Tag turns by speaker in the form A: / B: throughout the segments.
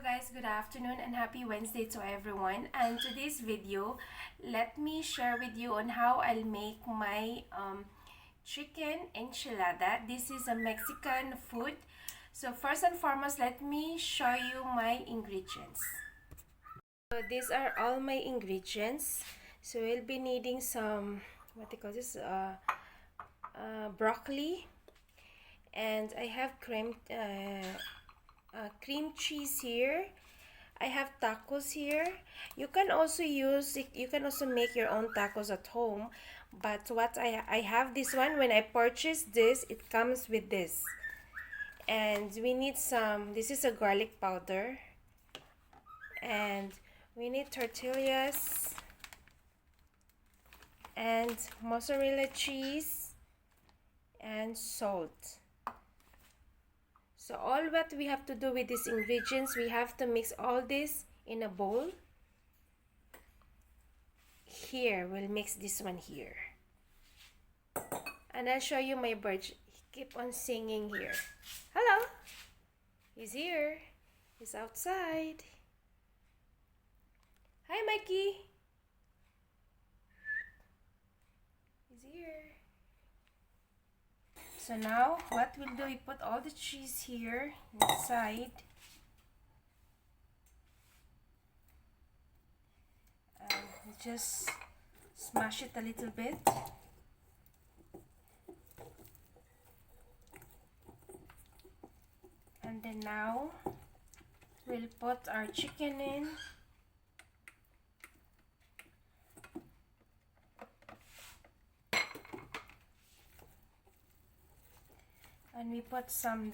A: Guys, good afternoon and happy Wednesday to everyone. And today's video, let me share with you on how I'll make my chicken enchilada. This is a Mexican food. So first and foremost, let me show you my ingredients. So these are all my ingredients. So we'll be needing some, what they call this, broccoli, and I have cream cheese here. I have tacos here. You can also make your own tacos at home, but what I have this one. When I purchased this, it comes with this. And we need this is a garlic powder, and we need tortillas and mozzarella cheese and salt. So all what we have to do with these ingredients, we have to mix all this in a bowl. Here, we'll mix this one here. And I'll show you my bird. He keep on singing here. Hello! He's here. He's outside. Hi, Mikey. He's here. So now, what we'll do, we put all the cheese here inside. And we just smash it a little bit. And then now, we'll put our chicken in. And we put some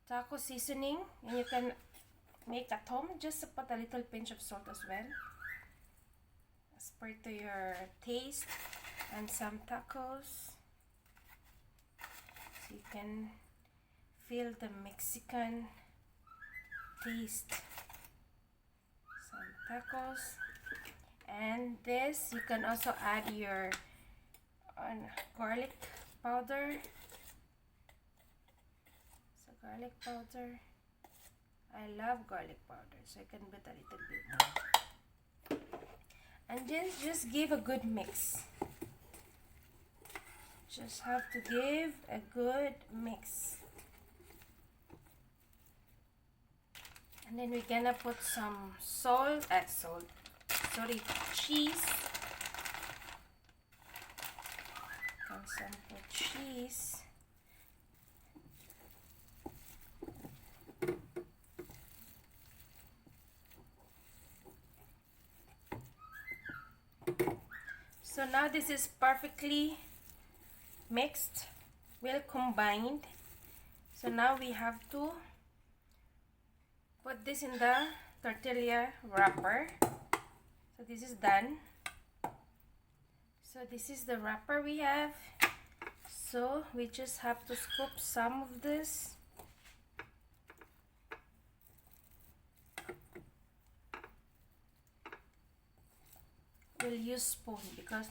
A: taco seasoning, and you can make at home. Just put a little pinch of salt as well, as per to your taste, and some tacos, so you can feel the Mexican taste. Some tacos, and this you can also add your garlic powder. So garlic powder, I love garlic powder, so I can put a little bit more. And then just give a good mix. Just have to give a good mix. And then we're gonna put some cheese. Some cheese. So now this is perfectly mixed, well combined. So now we have to put this in the tortilla wrapper. So this is done. So this is the wrapper we have. So we just have to scoop some of this. We'll use spoon because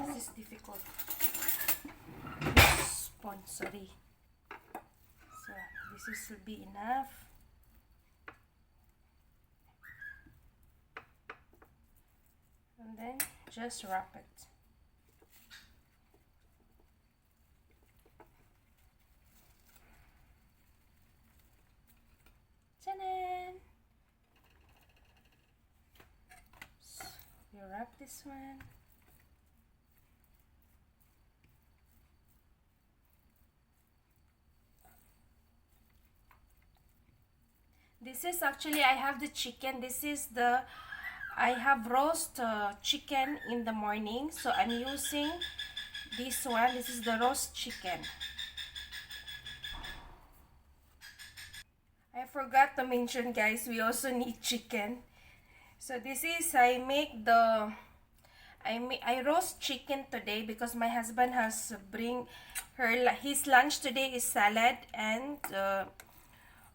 A: this is difficult. Spoon, sorry. So this will be enough. And then just wrap it. So you wrap this one. This is actually, I have the chicken. I have roast chicken in the morning, so I'm using this one. This is the roast chicken. I forgot to mention, guys, we also need chicken. So this is, I roast chicken today because my husband has his lunch today is salad and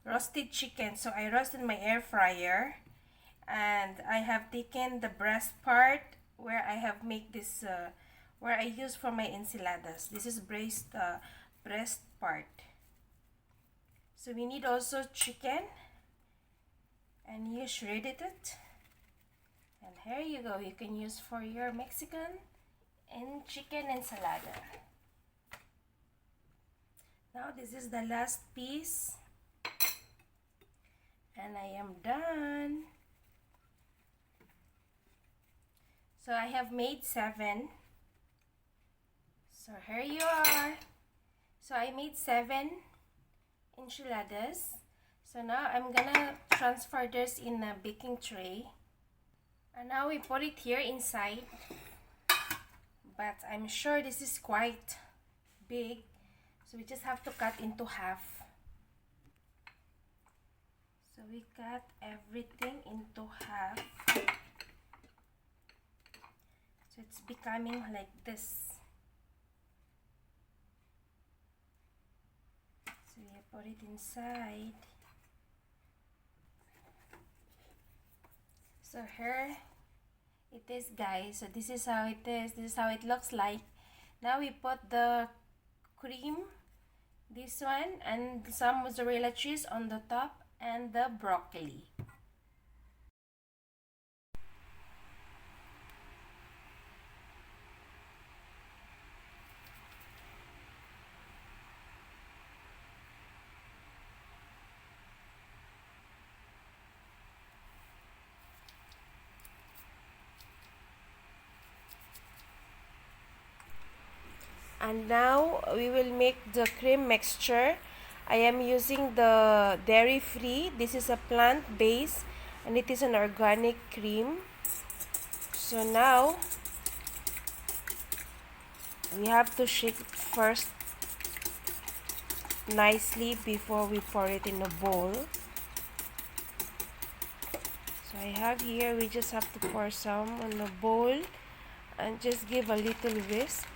A: roasted chicken. So I roast in my air fryer, and I have taken the breast part where I have made this where I use for my enchiladas. This is breast part. So we need also chicken, and you shredded it. And here you go, you can use for your Mexican and chicken enchilada. Now this is the last piece, and I am done. So I have made 7. So here you are. So I made 7 enchiladas. So now I'm gonna transfer this in a baking tray. And now we put it here inside. But I'm sure this is quite big. So we just have to cut into half. So we cut everything into half. So it's becoming like this. So we put it inside. So here it is, guys. So this is how it is. This is how it looks like. Now we put the cream, this one, and some mozzarella cheese on the top, and the broccoli. And now we will make the cream mixture. I am using the dairy free. This is a plant based and it is an organic cream. So now we have to shake it first nicely before we pour it in a bowl. So I have here, we just have to pour some in a bowl and just give a little whisk.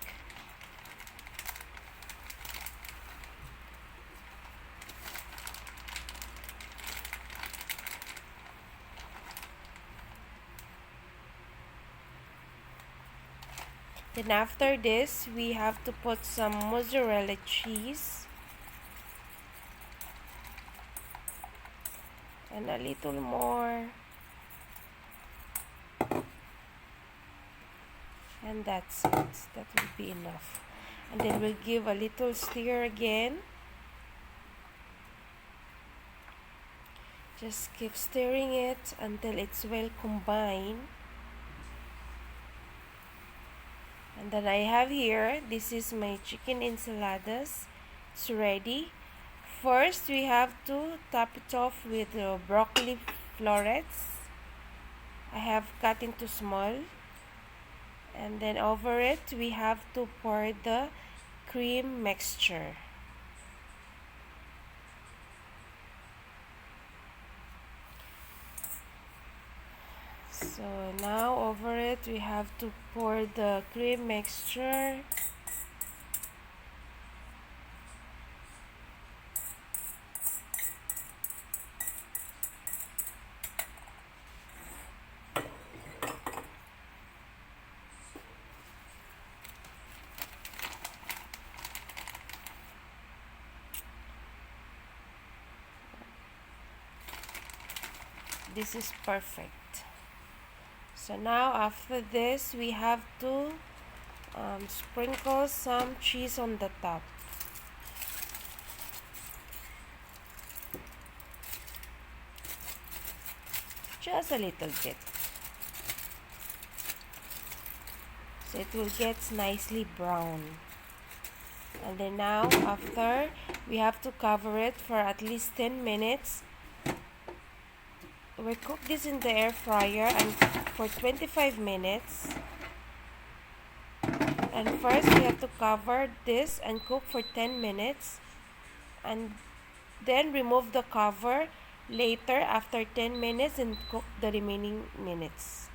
A: Then after this, we have to put some mozzarella cheese and a little more, and that's it. That will be enough. And then we'll give a little stir again. Just keep stirring it until it's well combined. And then I have here, this is my chicken enchiladas. It's ready. First, we have to top it off with broccoli florets. I have cut into small. And then over it, we have to pour the cream mixture. So now over it, we have to pour the cream mixture. This is perfect. So now after this, we have to sprinkle some cheese on the top. Just a little bit. So it will get nicely brown. And then now after, we have to cover it for at least 10 minutes. We cook this in the air fryer and for 25 minutes. And first we have to cover this and cook for 10 minutes. And then remove the cover later after 10 minutes and cook the remaining minutes.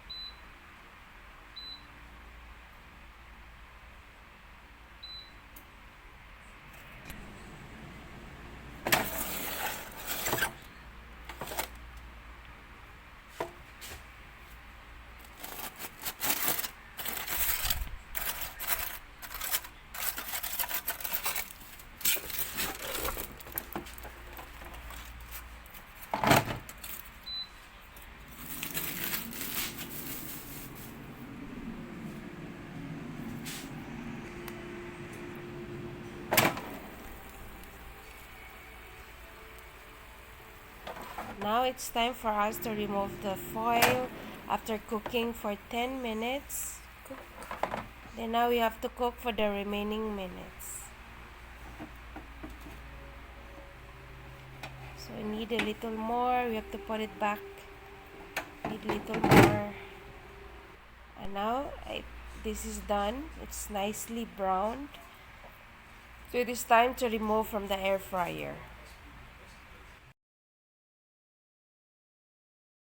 A: Now it's time for us to remove the foil after cooking for 10 minutes. Then now we have to cook for the remaining minutes. So we need a little more. We have to put it back. Need a little more. And now this is done. It's nicely browned. So it is time to remove from the air fryer.